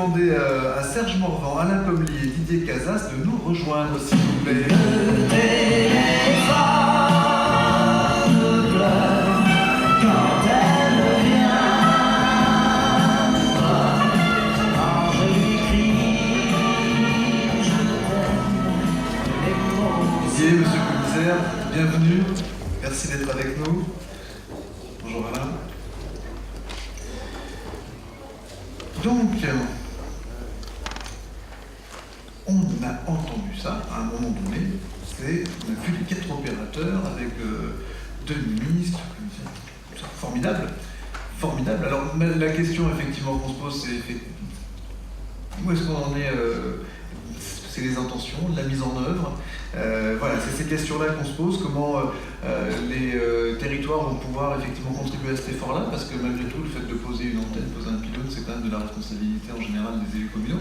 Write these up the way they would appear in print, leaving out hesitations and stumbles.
demander à Serge Morvan, Alain Pomely et Didier Casas de nous rejoindre, s'il vous plaît. Didier, monsieur le commissaire, bienvenue. Merci d'être avec nous. Bonjour Alain. Donc, on a entendu ça à un moment donné, on a vu les 4 opérateurs avec 2 ministres, formidable, formidable. Alors la question effectivement qu'on se pose, c'est où est-ce qu'on en est, c'est les intentions, la mise en œuvre. Voilà, c'est ces questions-là qu'on se pose, comment les territoires vont pouvoir effectivement contribuer à cet effort-là, parce que malgré tout, le fait de poser une antenne, poser un pylône, c'est quand même de la responsabilité en général des élus communaux,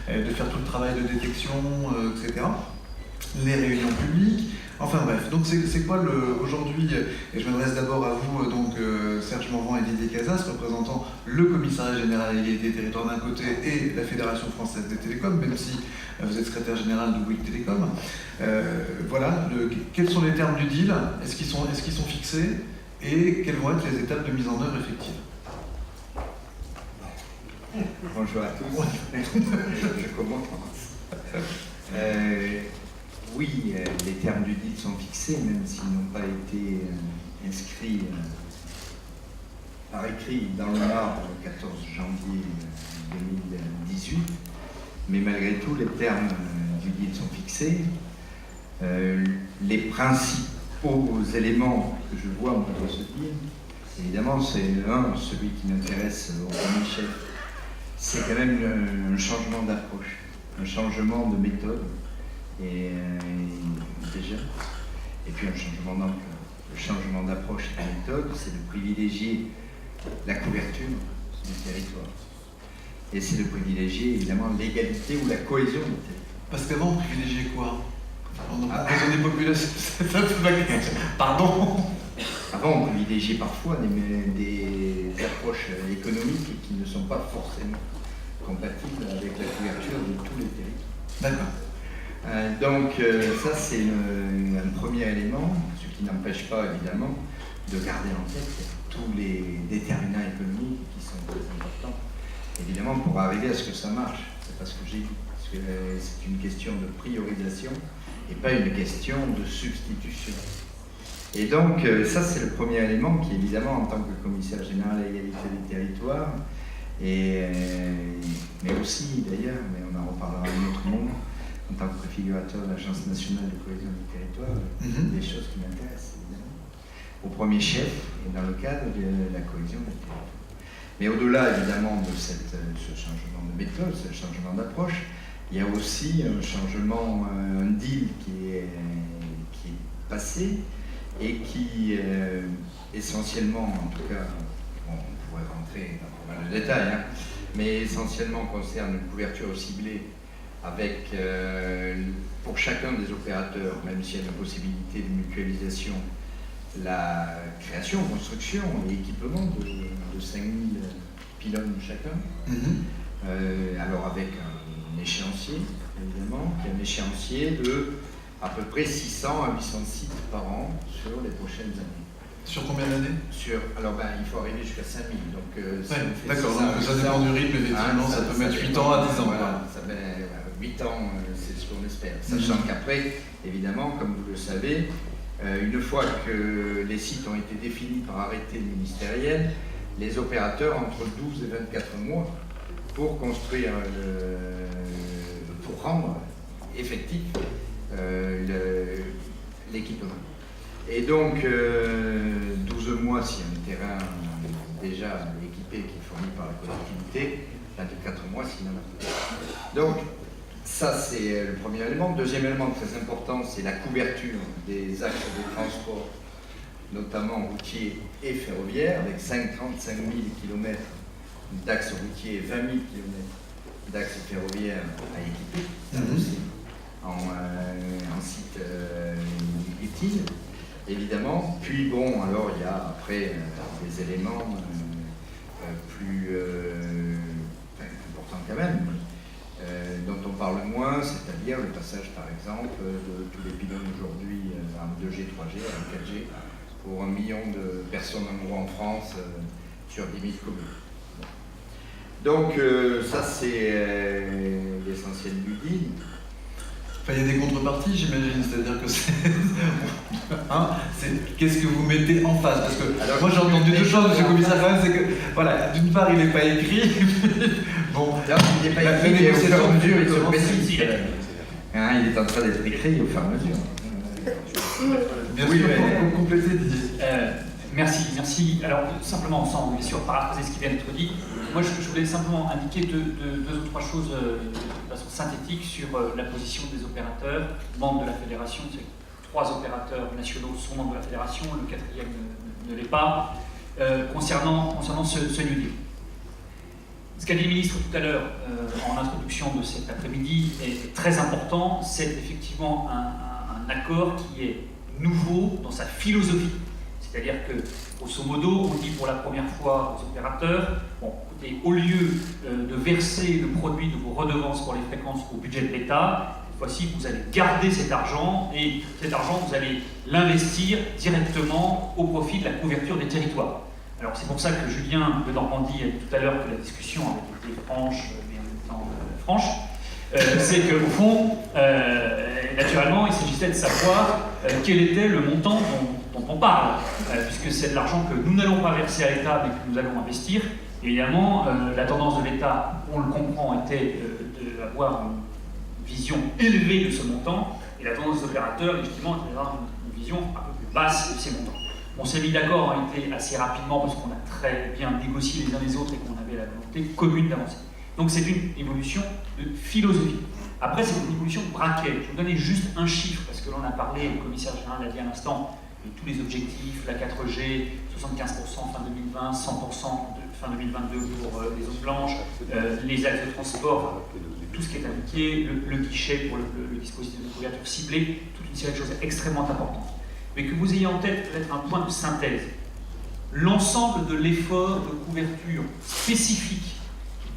de faire tout le travail de détection, etc. Les réunions publiques, enfin bref. Donc c'est quoi aujourd'hui, et je m'adresse d'abord à vous, donc Serge Morvan et Didier Casas, représentant le commissariat général à l'égalité des territoires d'un côté et la Fédération française des télécoms, même si vous êtes secrétaire général de Bouygues Télécom. Voilà, quels sont les termes du deal? Est-ce qu'ils sont fixés? Et quelles vont être les étapes de mise en œuvre effective? Bonjour à tous. Je commence. Oui, les termes du deal sont fixés, même s'ils n'ont pas été inscrits par écrit dans le marbre le 14 janvier 2018. Mais malgré tout, les termes du deal sont fixés. Les principaux éléments que je vois dans ce deal, évidemment, c'est celui qui m'intéresse au premier chef. C'est quand même un changement d'approche, un changement de méthode, et déjà, et puis un changement d'ampleur. Le changement d'approche et de méthode, c'est de privilégier la couverture du territoire. Et c'est de privilégier évidemment l'égalité ou la cohésion du territoire. Parce qu'avant, on privilégiait quoi? On a des populations. Pardon. Avant, on privilégiait parfois des approches économiques qui ne sont pas forcément compatibles avec la couverture de tous les territoires. D'accord. Donc ça, c'est un premier élément, ce qui n'empêche pas évidemment de garder en tête tous les déterminants économiques qui sont très importants, évidemment, pour arriver à ce que ça marche. C'est pas ce que j'ai dit, parce que c'est une question de priorisation et pas une question de substitution. Et donc, ça, c'est le premier élément qui, évidemment, en tant que commissaire général à l'égalité des territoires, mais aussi, d'ailleurs, mais on en reparlera un autre moment, en tant que préfigurateur de l'Agence nationale de cohésion du territoire, des choses qui m'intéressent, évidemment, au premier chef, et dans le cadre de la cohésion du territoire. Mais au-delà, évidemment, de ce changement de méthode, ce changement d'approche, il y a aussi un changement, un deal qui est passé, et qui, essentiellement, en tout cas, bon, on pourrait rentrer dans pas mal de détails, hein, mais essentiellement concerne une couverture ciblée avec, pour chacun des opérateurs, même s'il y a une possibilité de mutualisation, la création, construction et équipement de 5000 pylônes chacun. Alors avec un échéancier, évidemment, qui est un échéancier de à peu près 600 à 800 sites par an sur les prochaines années. Sur combien d'années? Alors il faut arriver jusqu'à 5000. Donc, d'accord, donc ça dépend du rythme, effectivement, ça peut mettre 8 ans à 10 ans. Voilà, 8 ans, c'est ce qu'on espère. Sachant qu'après, évidemment, comme vous le savez, une fois que les sites ont été définis par arrêté ministériel, les opérateurs ont entre 12 et 24 mois pour construire, pour rendre effectif l'équipement. Et donc, 12 mois si un terrain déjà équipé qui est fourni par la collectivité, 24 mois s'il en a plus. Donc, ça c'est le premier élément. Deuxième élément très important, c'est la couverture des axes de transport, notamment routiers et ferroviaires, avec 35 000 km d'axes routiers et 20 000 km d'axes ferroviaires à équiper, aussi, en site utile, évidemment. Puis bon, alors il y a après des éléments plus importants quand même, passage, par exemple, de tous les pylônes aujourd'hui en 2G, 3G, en 4G, pour 1 million de personnes en gros en France sur 10 000 communes. Donc ça c'est l'essentiel du deal. Enfin, il y a des contreparties, j'imagine, c'est-à-dire que c'est... hein, qu'est-ce que vous mettez en face? Parce que alors, moi j'ai entendu deux choses, monsieur le commissaire, quand même, c'est que, voilà, d'une part il n'est pas écrit, bon, là, il n'est pas écrit, mais au fur et à mesure il se précise. Hein, il est en train d'être écrit au fur et à mesure. Bien sûr, pour compléter, Didier. Merci. Alors, simplement, sans bien sûr paraphraser ce qui vient d'être dit, moi je voulais simplement indiquer deux ou trois choses de façon synthétique sur la position des opérateurs, membres de la fédération. C'est 3 opérateurs nationaux sont membres de la fédération, le 4e ne l'est pas, concernant ce New Deal. Ce qu'a dit le ministre tout à l'heure en introduction de cet après-midi est très important. C'est effectivement un accord qui est nouveau dans sa philosophie. C'est-à-dire que, grosso modo, on dit pour la première fois aux opérateurs, bon, écoutez, au lieu de verser le produit de vos redevances pour les fréquences au budget de l'État, cette fois-ci, vous allez garder cet argent, et cet argent, vous allez l'investir directement au profit de la couverture des territoires. Alors c'est pour ça que Julien de Normandie a dit tout à l'heure que la discussion avait été franche, mais en même temps franche. C'est qu'au fond, naturellement, il s'agissait de savoir quel était le montant dont on parle, puisque c'est de l'argent que nous n'allons pas verser à l'État, mais que nous allons investir. Évidemment, la tendance de l'État, on le comprend, était d'avoir une vision élevée de ce montant, et la tendance des opérateurs, effectivement, était d'avoir une vision un peu plus basse de ces montants. On s'est mis d'accord, a été assez rapidement, parce qu'on a très bien négocié les uns les autres et qu'on avait la volonté commune d'avancer. Donc c'est une évolution de philosophie. Après, c'est une évolution de braquet. Je vais vous donner juste un chiffre, parce que là on a parlé, le commissaire général l'a dit à l'instant, de tous les objectifs, la 4G, 75% fin 2020, 100% fin 2022 pour les zones blanches, les axes de transport, tout ce qui est indiqué, le guichet pour le dispositif de couverture ciblée, toute une série de choses extrêmement importantes. Mais que vous ayez en tête peut-être un point de synthèse. L'ensemble de l'effort de couverture spécifique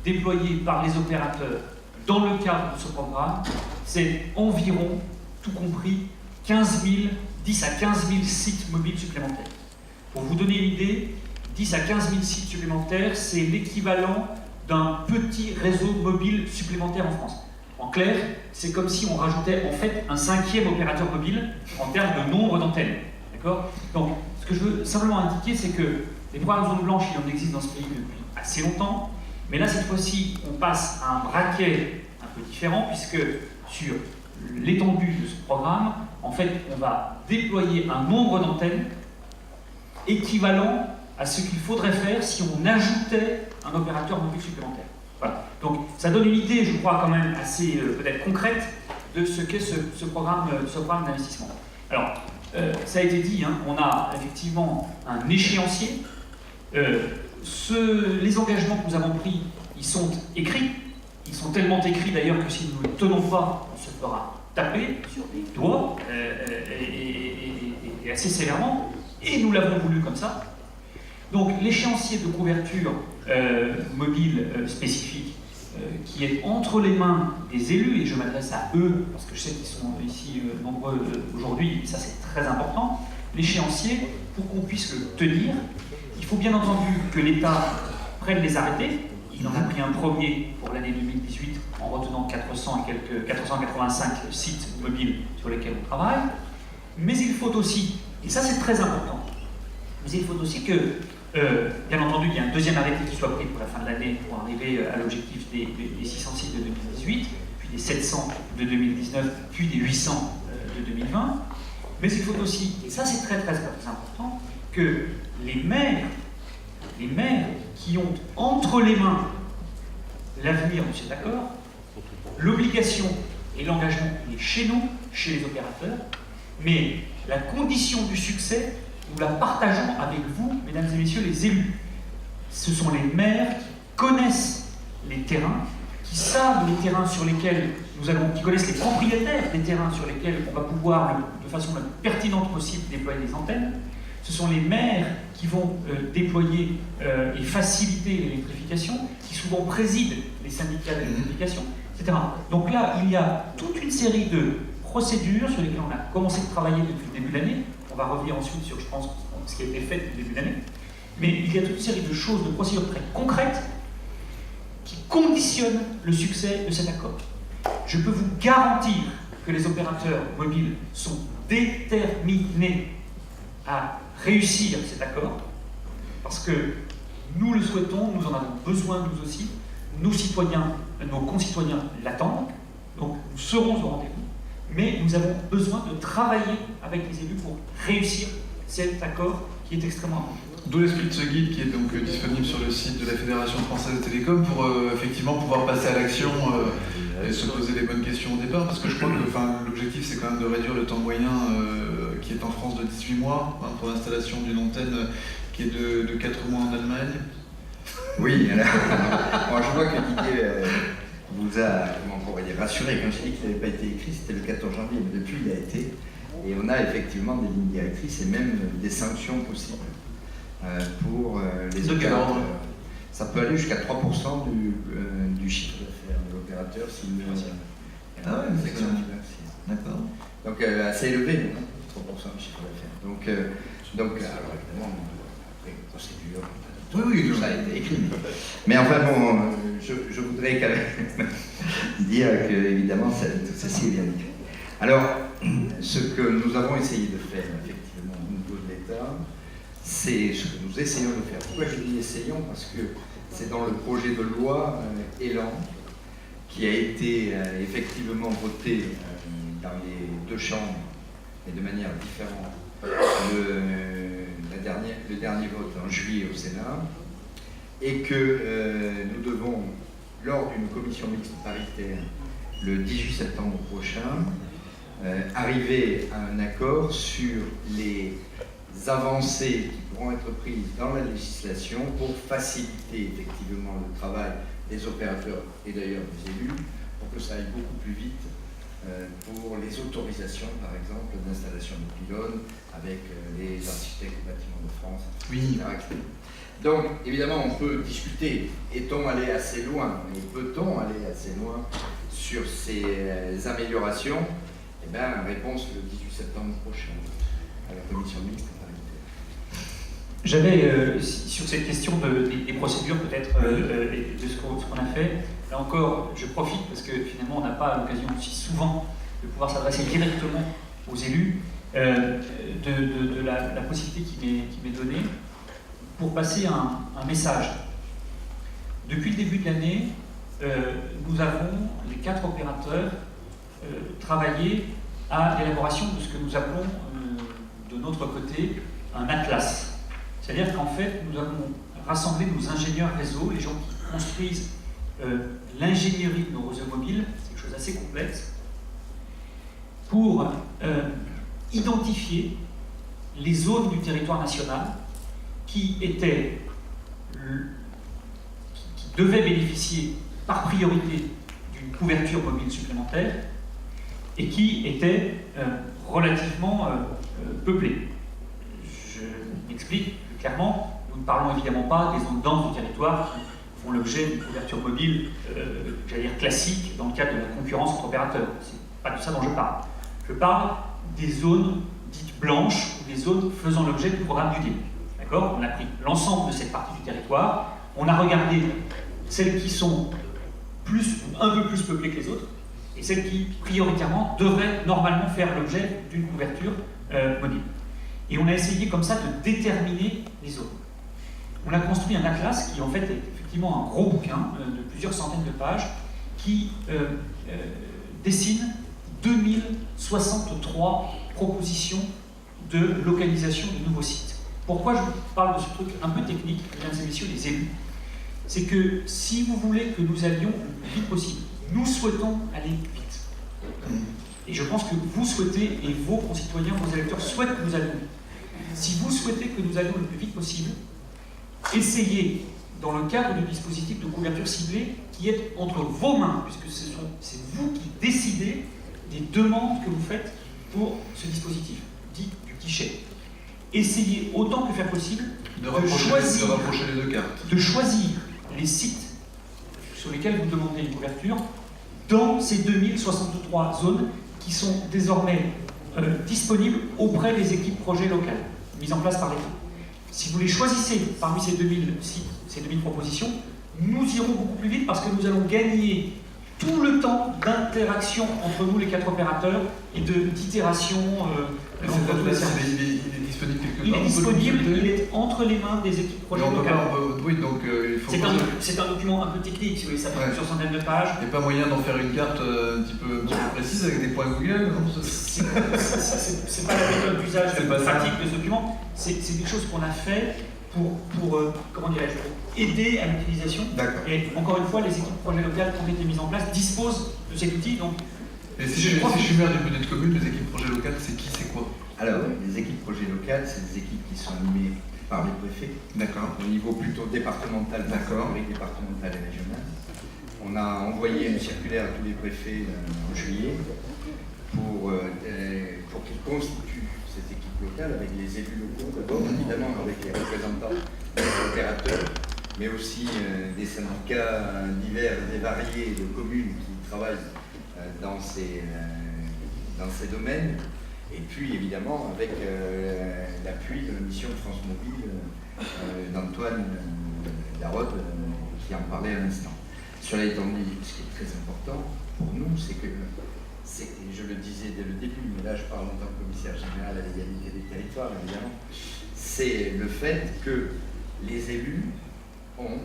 déployé par les opérateurs dans le cadre de ce programme, c'est environ, tout compris, 10 à 15 000 sites mobiles supplémentaires. Pour vous donner une idée, 10 à 15 000 sites supplémentaires, c'est l'équivalent d'un petit réseau mobile supplémentaire en France. En clair, c'est comme si on rajoutait en fait un 5e opérateur mobile en termes de nombre d'antennes. D'accord ? Donc, ce que je veux simplement indiquer, c'est que les programmes zones blanches, il en existe dans ce pays depuis assez longtemps, mais là, cette fois-ci, on passe à un braquet un peu différent, puisque sur l'étendue de ce programme, en fait, on va déployer un nombre d'antennes équivalent à ce qu'il faudrait faire si on ajoutait un opérateur mobile supplémentaire. Voilà. Donc, ça donne une idée, je crois, quand même assez peut-être concrète de ce qu'est ce programme d'investissement. Alors, ça a été dit, hein, on a effectivement un échéancier. Les engagements que nous avons pris, ils sont écrits. Ils sont tellement écrits d'ailleurs que si nous ne les tenons pas, on se fera taper sur les doigts et assez sévèrement. Et nous l'avons voulu comme ça. Donc l'échéancier de couverture mobile spécifique qui est entre les mains des élus, et je m'adresse à eux parce que je sais qu'ils sont ici nombreux aujourd'hui, et ça c'est très important, l'échéancier, pour qu'on puisse le tenir, il faut bien entendu que l'État prenne les arrêtés. Il en a pris un premier pour l'année 2018 en retenant 485 sites mobiles sur lesquels on travaille. Mais il faut aussi, et ça c'est très important, mais il faut aussi que, bien entendu, il y a un deuxième arrêté qui soit pris pour la fin de l'année pour arriver à l'objectif des 600 sites de 2018, puis des 700 de 2019, puis des 800 de 2020. Mais il faut aussi, et ça c'est très important, que les maires qui ont entre les mains l'avenir de cet accord, l'obligation et l'engagement est chez nous, chez les opérateurs, mais la condition du succès, nous la partageons avec vous, mesdames et messieurs les élus. Ce sont les maires qui connaissent les terrains, qui savent les terrains sur lesquels nous allons, qui connaissent les propriétaires des terrains sur lesquels on va pouvoir, de façon la plus pertinente possible, déployer des antennes. Ce sont les maires qui vont déployer et faciliter l'électrification, qui souvent président les syndicats d'électrification. etc. Donc là, il y a toute une série de procédures sur lesquelles on a commencé de travailler depuis le début de l'année. On va revenir ensuite sur, je pense, ce qui a été fait depuis le début de l'année. Mais il y a toute une série de choses, de procédures très concrètes qui conditionnent le succès de cet accord. Je peux vous garantir que les opérateurs mobiles sont déterminés à réussir cet accord, parce que nous le souhaitons, nous en avons besoin nous aussi, nos concitoyens l'attendent, donc nous serons au rendez-vous, mais nous avons besoin de travailler avec les élus pour réussir cet accord qui est extrêmement important. D'où l'esprit de ce guide qui est donc disponible sur le site de la Fédération française de télécom pour effectivement pouvoir passer à l'action et se poser les bonnes questions au départ, parce que je crois que l'objectif c'est quand même de réduire le temps moyen qui est en France de 18 mois pour l'installation d'une antenne qui est de 4 mois en Allemagne. Oui, alors, bon, je vois que Didier vous a rassuré. Quand j'ai dit qu'il n'avait pas été écrit, c'était le 14 janvier, mais depuis il a été. Et on a effectivement des lignes directrices et même des sanctions possibles pour les opérateurs. Ça peut aller jusqu'à 3% du chiffre d'affaires de l'opérateur s'il met une section financière. D'accord. Donc assez élevé, 3% du chiffre d'affaires. Donc alors évidemment, après une procédure, oui, tout ça a été écrit. Mais enfin bon, je voudrais quand même dire que évidemment tout ceci est bien écrit. Alors, ce que nous avons essayé de faire effectivement au niveau de l'État, c'est ce que nous essayons de faire. Pourquoi je dis essayons? Parce que c'est dans le projet de loi Élan qui a été effectivement voté dans les deux chambres, mais de manière différente. Le dernier vote en juillet au Sénat, et que nous devons, lors d'une commission mixte paritaire le 18 septembre prochain, arriver à un accord sur les avancées qui pourront être prises dans la législation pour faciliter effectivement le travail des opérateurs et d'ailleurs des élus, pour que ça aille beaucoup plus vite pour les autorisations, par exemple, d'installation de pylônes avec les architectes des bâtiments de France, oui. etc. Donc, évidemment, on peut discuter, est-on allé assez loin, mais peut-on aller assez loin sur ces améliorations? Eh bien, réponse le 18 septembre prochain à la commission mixte paritaire. J'avais, sur cette question des procédures peut-être, et de ce qu'on a fait, là encore, je profite parce que finalement on n'a pas l'occasion aussi souvent de pouvoir s'adresser directement aux élus, de la possibilité qui m'est donnée pour passer un message. Depuis le début de l'année, nous avons, les 4 opérateurs, travaillé à l'élaboration de ce que nous appelons de notre côté un atlas. C'est-à-dire qu'en fait, nous avons rassemblé nos ingénieurs réseau, les gens qui construisent l'ingénierie de nos réseaux mobiles, c'est quelque chose d'assez complexe, pour identifier les zones du territoire national qui devaient bénéficier par priorité d'une couverture mobile supplémentaire et qui étaient relativement peuplées. Je m'explique clairement, nous ne parlons évidemment pas des zones denses du territoire qui font l'objet d'une couverture mobile, j'allais dire classique, dans le cadre de la concurrence entre opérateurs. C'est pas de ça dont je parle. Je parle des zones dites blanches, ou des zones faisant l'objet du programme du DIL. D'accord ? On a pris l'ensemble de cette partie du territoire, on a regardé celles qui sont un peu plus peuplées que les autres, et celles qui, prioritairement, devraient normalement faire l'objet d'une couverture mobile. Et on a essayé comme ça de déterminer les zones. On a construit un atlas qui en fait est effectivement un gros bouquin de plusieurs centaines de pages qui dessine 2063 propositions de localisation de nouveaux sites. Pourquoi je vous parle de ce truc un peu technique, mesdames et messieurs les élus? C'est que si vous voulez que nous allions le plus vite possible, nous souhaitons aller vite. Et je pense que vous souhaitez, et vos concitoyens, vos électeurs souhaitent que nous allions vite. Si vous souhaitez que nous allions le plus vite possible, essayez, dans le cadre du dispositif de couverture ciblée, qui est entre vos mains, puisque c'est vous qui décidez des demandes que vous faites pour ce dispositif, dit du guichet. Essayez autant que faire possible de rapprocher les deux cartes. De choisir les sites sur lesquels vous demandez une couverture dans ces 2063 zones qui sont désormais disponibles auprès des équipes projets locales, mises en place par l'État. Si vous les choisissez parmi ces 2000 propositions, nous irons beaucoup plus vite parce que nous allons gagner tout le temps d'interaction entre nous, les 4 opérateurs, et d'itération entre tous les services. Il est disponible quelque part. Il est disponible, il est entre les mains des équipes projets locales. Oui, donc il faut... C'est un document un peu technique, si vous voulez, ça fait plusieurs centaines de pages. Il n'y a pas moyen d'en faire une carte un petit peu précise avec des points Google, non? C'est pas la méthode d'usage pratique de ce document, c'est quelque chose qu'on a fait pour comment dirais-je, aider à l'utilisation. Et encore une fois, les équipes projets locales qui ont été mises en place disposent de cet outil. Donc, et si je suis maire d'une petite commune, les équipes projets locales, c'est qui, c'est quoi? Alors, les équipes projets locales, c'est des équipes qui sont animées par les préfets. D'accord. Au niveau plutôt départemental, départemental et régional. On a envoyé une circulaire à tous les préfets en juillet pour qu'ils constituent cette équipe locale avec les élus locaux, d'abord évidemment avec les représentants des opérateurs, mais aussi des syndicats divers et variés de communes qui travaillent dans ces domaines. Et puis évidemment avec l'appui de la mission France Mobile d'Antoine Darod qui en parlait à l'instant. Cela étant dit, ce qui est très important pour nous, c'est que, je le disais dès le début, mais là je parle en tant que commissaire général à l'égalité des territoires évidemment, c'est le fait que les élus ont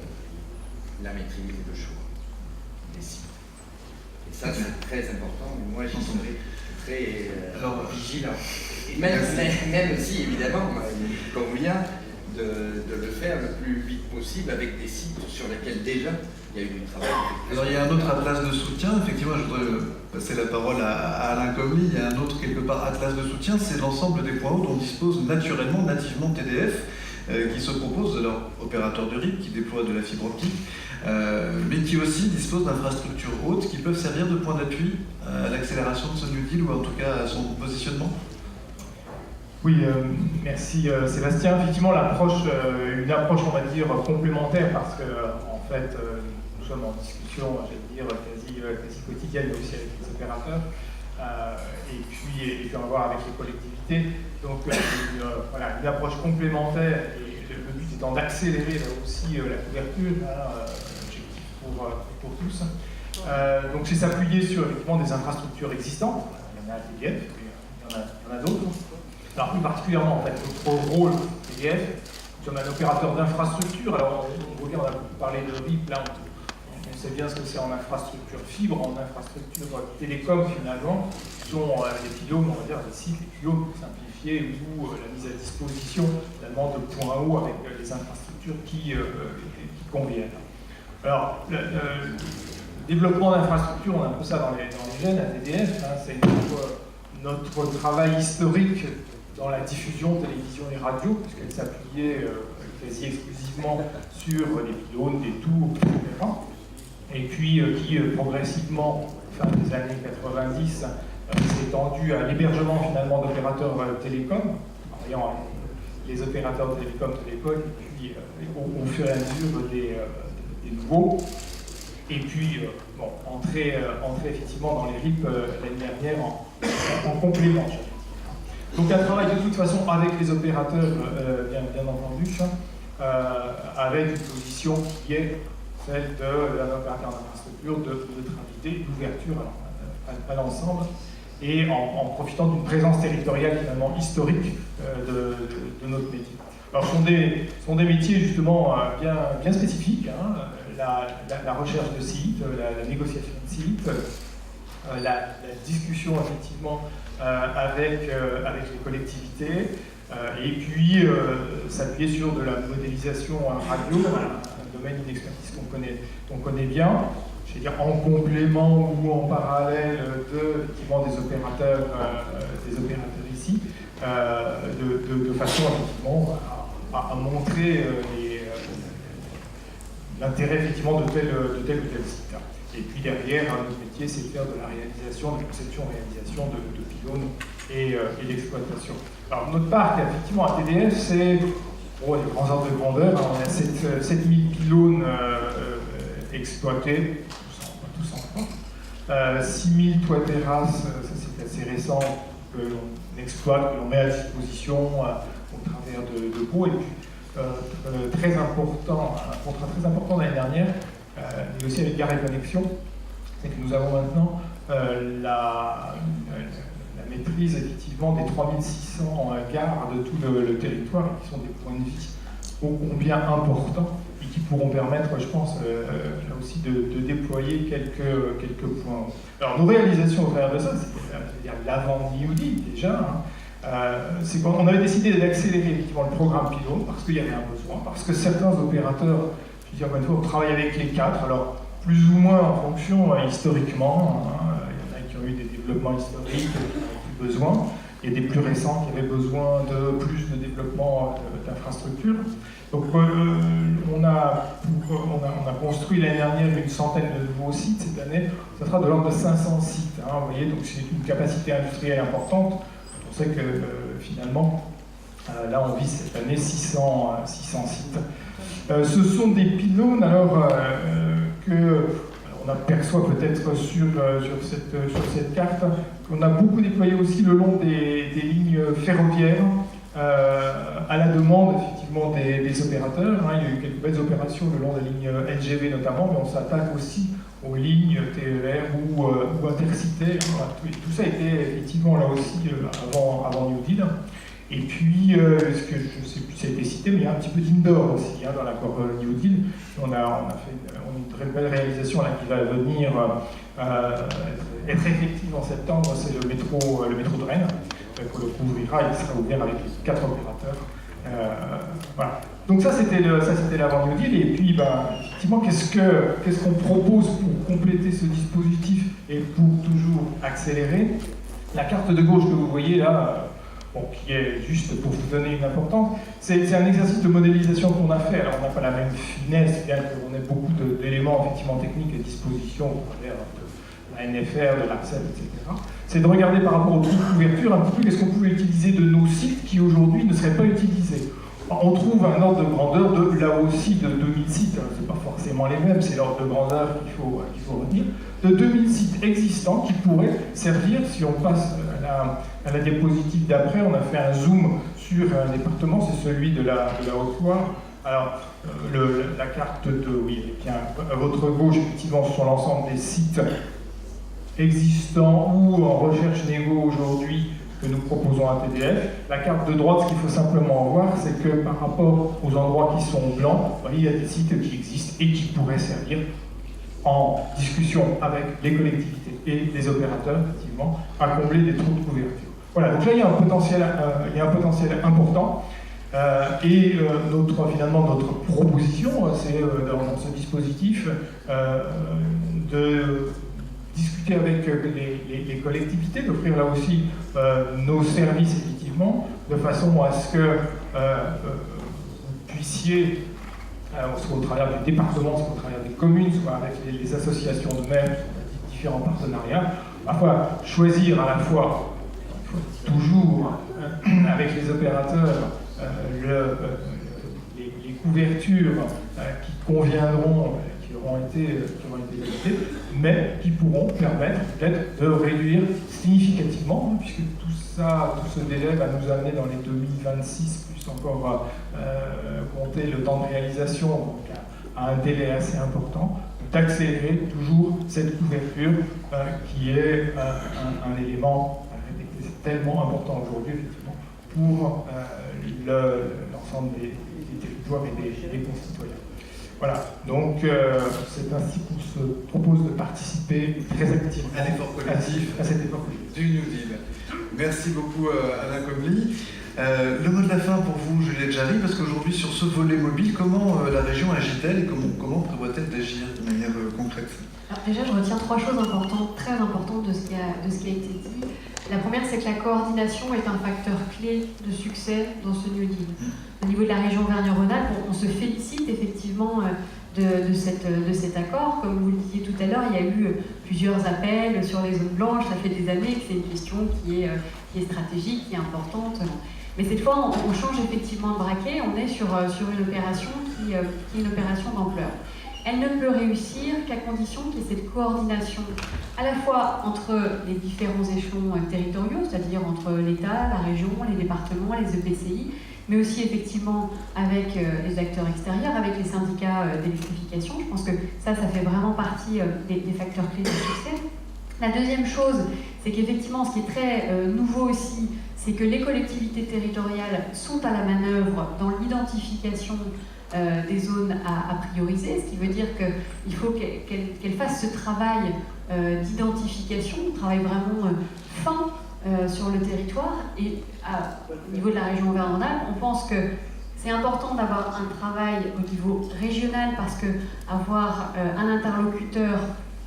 la maîtrise et le choix des sites. Et ça c'est très important, mais moi j'y serai très vigilant. Et même si, évidemment, il convient de le faire le plus vite possible avec des sites sur lesquels déjà il y a eu du travail. Alors il y a un autre atlas de soutien, effectivement, je voudrais passer la parole à Alain Comly. Il y a un autre quelque part atlas de soutien, c'est l'ensemble des points hauts dont dispose nativement TDF, qui se propose de leur opérateur de RIP, qui déploie de la fibre optique, mais qui aussi dispose d'infrastructures hautes qui peuvent servir de point d'appui à l'accélération de ce New Deal, ou en tout cas à son positionnement. Oui, merci Sébastien. Effectivement, une approche, on va dire, complémentaire, parce que en fait, nous sommes en discussion, j'allais dire, quasi quotidienne aussi avec les opérateurs, et puis on va voir avec les collectivités. Donc voilà, une approche complémentaire, et le but étant d'accélérer là aussi la couverture, objectif pour tous. Donc c'est s'appuyer sur effectivement des infrastructures existantes. Il y en a à TDF, il y en a d'autres. Alors plus particulièrement en fait notre rôle TDF, nous sommes un opérateur d'infrastructure. Alors on a beaucoup parlé de RIP, là on sait bien ce que c'est en infrastructure fibre, en infrastructure télécom finalement, sont les pylônes, on va dire les sites, les pylônes simplifiés, ou la mise à disposition finalement de points hauts avec les infrastructures qui conviennent. Alors le développement d'infrastructures, on a un peu ça dans les gènes à TDF, c'est notre travail historique dans la diffusion, télévision et radio, puisqu'elle s'appuyait quasi exclusivement sur les pylônes, des tours, etc. Et puis qui progressivement, fin des années 90, s'est étendu à l'hébergement finalement d'opérateurs télécoms, en ayant les opérateurs télécoms de l'époque, et puis au fur et à mesure des nouveaux. Et puis, entrer effectivement dans les RIP l'année dernière en complément. Donc un travail de toute façon avec les opérateurs, bien entendu, avec une position qui est celle d'un opérateur d'infrastructure, de neutralité, d'ouverture à l'ensemble, et en profitant d'une présence territoriale finalement historique de notre métier. Alors ce sont des métiers justement bien spécifiques, la recherche de sites, la négociation de sites, la discussion effectivement avec les collectivités, et puis s'appuyer sur de la modélisation radio, un domaine d'expertise qu'on connaît bien, je veux dire en complément ou en parallèle effectivement des opérateurs ici, de façon effectivement à montrer l'intérêt effectivement de tel ou tel site. Et puis derrière, notre métier, c'est de faire de la réalisation, de conception-réalisation de pylônes et d'exploitation. Alors notre parc, effectivement, à TDF, c'est les grands ordres de grandeur. On a 7000 pylônes exploités, tous en France, 6000 toits terrasses, ça c'est assez récent, que l'on exploite, que l'on met à disposition au travers de GO. Et puis, très important, un contrat très important l'année dernière, négocié avec Gares & Connexions, c'est que nous avons maintenant la maîtrise effectivement des 3600 gares de tout le territoire, qui sont des points de vie ô combien importants et qui pourront permettre, je pense, là aussi de déployer quelques points. Alors nos réalisations au travers de ça, c'est-à-dire l'avant New Deal déjà, c'est qu'on avait décidé d'accélérer effectivement le programme pilote parce qu'il y avait un besoin, parce que certains opérateurs, je veux dire, encore une fois, on travaille avec les 4, alors plus ou moins en fonction historiquement, il y en a qui ont eu des développements historiques, qui ont eu besoin. Il y a des plus récents qui avaient besoin de plus de développement d'infrastructures. Donc on a construit l'année dernière une centaine de nouveaux sites. Cette année, ça sera de l'ordre de 500 sites. Vous voyez, donc c'est une capacité industrielle importante. On sait que finalement, là on vise cette année 600 sites. Ce sont des pylônes alors on aperçoit peut-être sur cette carte qu'on a beaucoup déployé aussi le long des lignes ferroviaires à la demande effectivement des opérateurs. Il y a eu quelques belles opérations le long des lignes LGV notamment, mais on s'attaque aussi aux lignes TER ou Intercités. Tout ça était effectivement là aussi avant New Deal. Et puis, ce que je ne sais plus si ça a été cité, mais il y a un petit peu d'indoor aussi dans l'accord New Deal. On a fait une très belle réalisation là, qui va venir être effective en septembre, c'est le métro de Rennes, qu'on le couvrira et qui sera ouvert avec les 4 opérateurs. Voilà. Donc ça c'était l'avant New Deal. Et puis effectivement, qu'est-ce qu'on propose pour compléter ce dispositif et pour toujours accélérer? La carte de gauche que vous voyez là, qui est juste pour vous donner une importance, c'est un exercice de modélisation qu'on a fait. Alors on n'a pas la même finesse, bien qu'on ait beaucoup d'éléments effectivement techniques à disposition au travers de la NFR, de l'ARCEP, etc. C'est de regarder par rapport aux trous de couverture un petit peu qu'est-ce qu'on pouvait utiliser de nos sites qui aujourd'hui ne seraient pas utilisés. On trouve un ordre de grandeur là aussi de 2000 sites, c'est pas forcément les mêmes, c'est l'ordre de grandeur qu'il faut retenir, de 2000 sites existants qui pourraient servir, si on passe à la diapositive d'après, on a fait un zoom sur un département, c'est celui de la Haute-Loire. Alors, la carte à votre gauche, effectivement, ce sont l'ensemble des sites existants ou en recherche négo aujourd'hui que nous proposons à TDF. La carte de droite, ce qu'il faut simplement voir, c'est que par rapport aux endroits qui sont blancs, il y a des sites qui existent et qui pourraient servir en discussion avec les collectivités et les opérateurs, effectivement, à combler des trous de couverture. Voilà, donc là, il y a un potentiel important. Finalement, notre proposition, c'est dans ce dispositif de discuter avec les collectivités, d'offrir là aussi nos services, effectivement, de façon à ce que vous puissiez, soit au travers du département, soit au travers des communes, soit avec les associations de maires, différents partenariats, parfois choisir à la fois, toujours avec les opérateurs, les couvertures qui conviendront, qui auront été validées, mais qui pourront permettre peut-être de réduire significativement, puisque tout ce délai va nous amener dans les 2026, plus encore compter le temps de réalisation, donc à un délai assez important, d'accélérer toujours cette couverture qui est un élément tellement important aujourd'hui, effectivement, pour l'ensemble des territoires et des concitoyens. Voilà, donc c'est ainsi qu'on se propose de participer très activement à l'effort collectif à cet effort collectif du New Deal. Merci beaucoup Alain Comely. Le mot de la fin pour vous, Juliette Jarry, parce qu'aujourd'hui sur ce volet mobile, comment la région agit-elle et comment prévoit-elle d'agir de manière concrète? Alors déjà, je retiens 3 choses importantes, très importantes de ce qui a été dit. La première, c'est que la coordination est un facteur clé de succès dans ce New Deal. Au niveau de la région Auvergne-Rhône-Alpes, on se félicite effectivement de cet accord. Comme vous le disiez tout à l'heure, il y a eu plusieurs appels sur les zones blanches. Ça fait des années que c'est une question qui est stratégique, qui est importante. Mais cette fois, on change effectivement de braquet. On est sur une opération qui est une opération d'ampleur. elle ne peut réussir qu'à condition qu'il y ait cette coordination à la fois entre les différents échelons territoriaux, c'est-à-dire entre l'État, la région, les départements, les EPCI, mais aussi effectivement avec les acteurs extérieurs, avec les syndicats d'électrification. Je pense que ça fait vraiment partie des facteurs clés du succès. La deuxième chose, c'est qu'effectivement, ce qui est très nouveau aussi, c'est que les collectivités territoriales sont à la manœuvre dans l'identification des zones à prioriser, ce qui veut dire qu'il faut qu'elles fassent ce travail d'identification, un travail vraiment fin sur le territoire. Et au niveau de la région Auvergne-Rhône-Alpes, on pense que c'est important d'avoir un travail au niveau régional parce que avoir un interlocuteur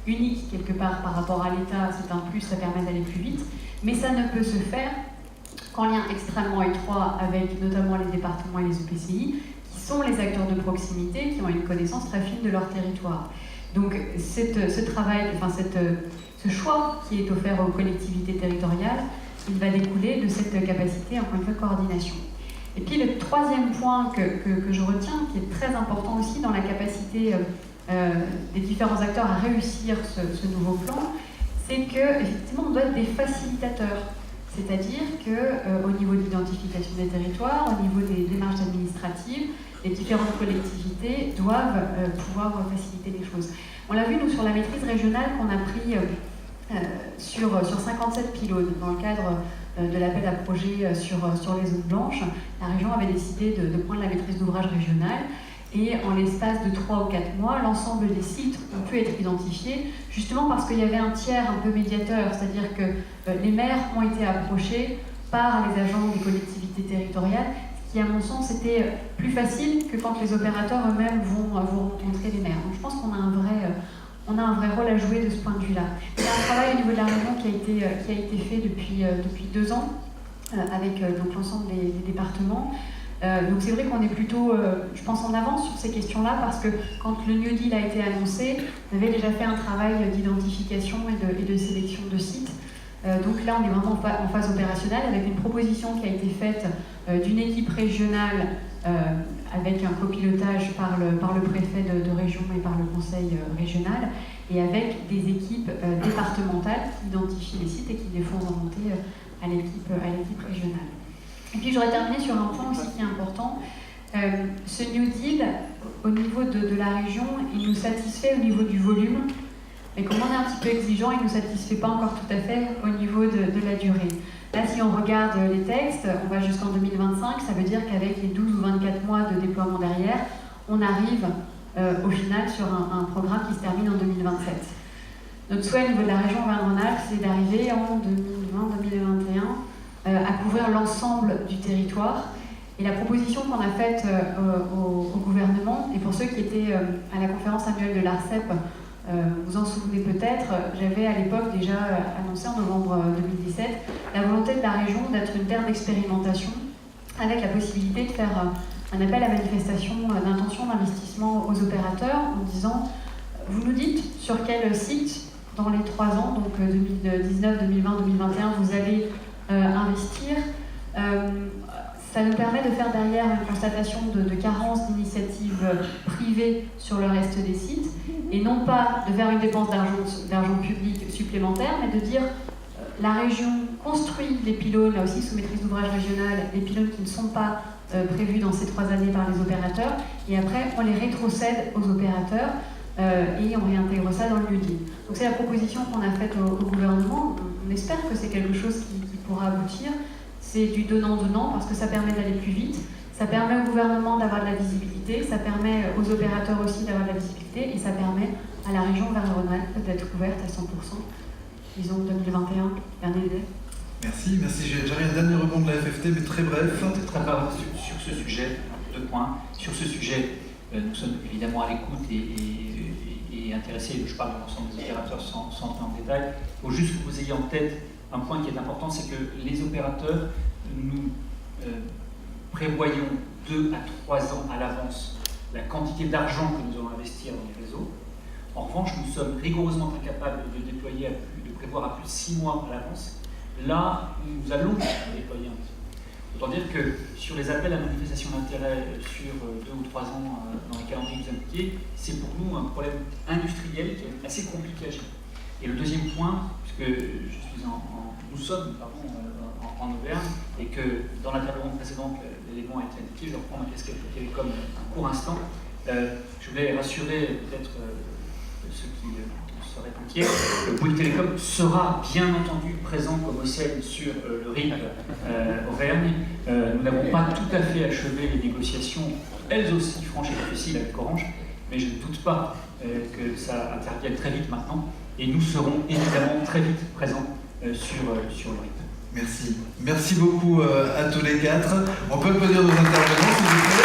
unique quelque part par rapport à l'État, c'est un plus, ça permet d'aller plus vite, mais ça ne peut se faire qu'en lien extrêmement étroit avec notamment les départements et les EPCI, qui sont les acteurs de proximité, qui ont une connaissance très fine de leur territoire. Donc ce travail, ce choix qui est offert aux collectivités territoriales, il va découler de cette capacité, encore une fois, de coordination. Et puis le troisième point que je retiens, qui est très important aussi dans la capacité des différents acteurs à réussir ce nouveau plan, c'est qu'effectivement on doit être des facilitateurs. C'est-à-dire qu'au niveau de l'identification des territoires, au niveau des démarches administratives, les différentes collectivités doivent pouvoir faciliter les choses. On l'a vu, nous, sur la maîtrise régionale qu'on a pris sur 57 pylônes dans le cadre de l'appel à projet sur les zones blanches. La région avait décidé de prendre la maîtrise d'ouvrage régionale. Et en l'espace de 3 ou 4 mois, l'ensemble des sites ont pu être identifiés, justement parce qu'il y avait un tiers un peu médiateur, c'est-à-dire que les maires ont été approchés par les agents des collectivités territoriales, ce qui, à mon sens, était plus facile que quand les opérateurs eux-mêmes vont rencontrer les maires. Donc je pense qu'on a un vrai rôle à jouer de ce point de vue-là. Il y a un travail au niveau de la région qui a été fait depuis 2 ans, avec donc l'ensemble des départements. Donc c'est vrai qu'on est plutôt, je pense, en avance sur ces questions-là parce que quand le New Deal a été annoncé, on avait déjà fait un travail d'identification et de sélection de sites. Donc là, on est vraiment en phase opérationnelle avec une proposition qui a été faite d'une équipe régionale avec un copilotage par le préfet de région et par le conseil régional et avec des équipes départementales qui identifient les sites et qui les font remonter à l'équipe régionale. Et puis j'aurais terminé sur un point aussi qui est important. Ce New Deal, au niveau de la région, il nous satisfait au niveau du volume, mais comme on est un petit peu exigeant, il ne nous satisfait pas encore tout à fait au niveau de la durée. Là, si on regarde les textes, on va jusqu'en 2025, ça veut dire qu'avec les 12 ou 24 mois de déploiement derrière, on arrive au final sur un programme qui se termine en 2027. Notre souhait au niveau de la région Auvergne-Rhône-Alpes, c'est d'arriver en 2020-2021 à couvrir l'ensemble du territoire. Et la proposition qu'on a faite au gouvernement, et pour ceux qui étaient à la conférence annuelle de l'ARCEP, vous en souvenez peut-être, j'avais à l'époque déjà annoncé en novembre 2017 la volonté de la région d'être une terre d'expérimentation avec la possibilité de faire un appel à manifestation d'intention d'investissement aux opérateurs en disant vous nous dites sur quel site dans les 3 ans, donc 2019, 2020, 2021, vous allez investir. Ça nous permet de faire derrière une constatation de carence d'initiatives privées sur le reste des sites, et non pas de faire une dépense d'argent public supplémentaire, mais de dire la région construit les pylônes, là aussi sous maîtrise d'ouvrage régionale, les pylônes qui ne sont pas prévus dans ces 3 années par les opérateurs, et après on les rétrocède aux opérateurs et on réintègre ça dans le New Deal. Donc c'est la proposition qu'on a faite au gouvernement. On espère que c'est quelque chose qui pourra aboutir. C'est du donnant-donnant parce que ça permet d'aller plus vite, ça permet au gouvernement d'avoir de la visibilité, ça permet aux opérateurs aussi d'avoir de la visibilité et ça permet à la région Auvergne-Rhône-Alpes d'être couverte à 100%. Disons 2021, dernier délai. Merci. J'aurais un dernier rebond de la FFT, mais très bref. Très bref sur ce sujet, 2 points. Sur ce sujet, nous sommes évidemment à l'écoute et intéressés, je parle de l'ensemble des opérateurs sans entrer en détail. Il faut juste que vous ayez en tête un point qui est important, c'est que les opérateurs, nous prévoyons 2 à 3 ans à l'avance la quantité d'argent que nous allons investir dans les réseaux. En revanche, nous sommes rigoureusement incapables de déployer de prévoir à plus de 6 mois à l'avance. Là, nous allons déployer un petit peu. Autant dire que sur les appels à manifestation d'intérêt sur 2 ou 3 ans dans les calendriers que vous indiquez, c'est pour nous un problème industriel qui est assez compliqué à gérer. Et le deuxième point, puisque nous sommes en Auvergne, et que dans l'intervention précédente, l'élément a été indiqué, je reprends ma casquette de télécom un court instant. Je voulais rassurer peut-être ceux qui seraient inquiets. Le Bouygues Télécom sera bien entendu présent comme OCN sur le RIP Auvergne. Nous n'avons pas tout à fait achevé les négociations, elles aussi franches et difficiles avec Orange, mais je ne doute pas que ça intervienne très vite maintenant. Et nous serons évidemment très vite présents sur le RIP. Merci. Merci beaucoup à tous les quatre. On peut applaudir nos intervenants, s'il vous plaît.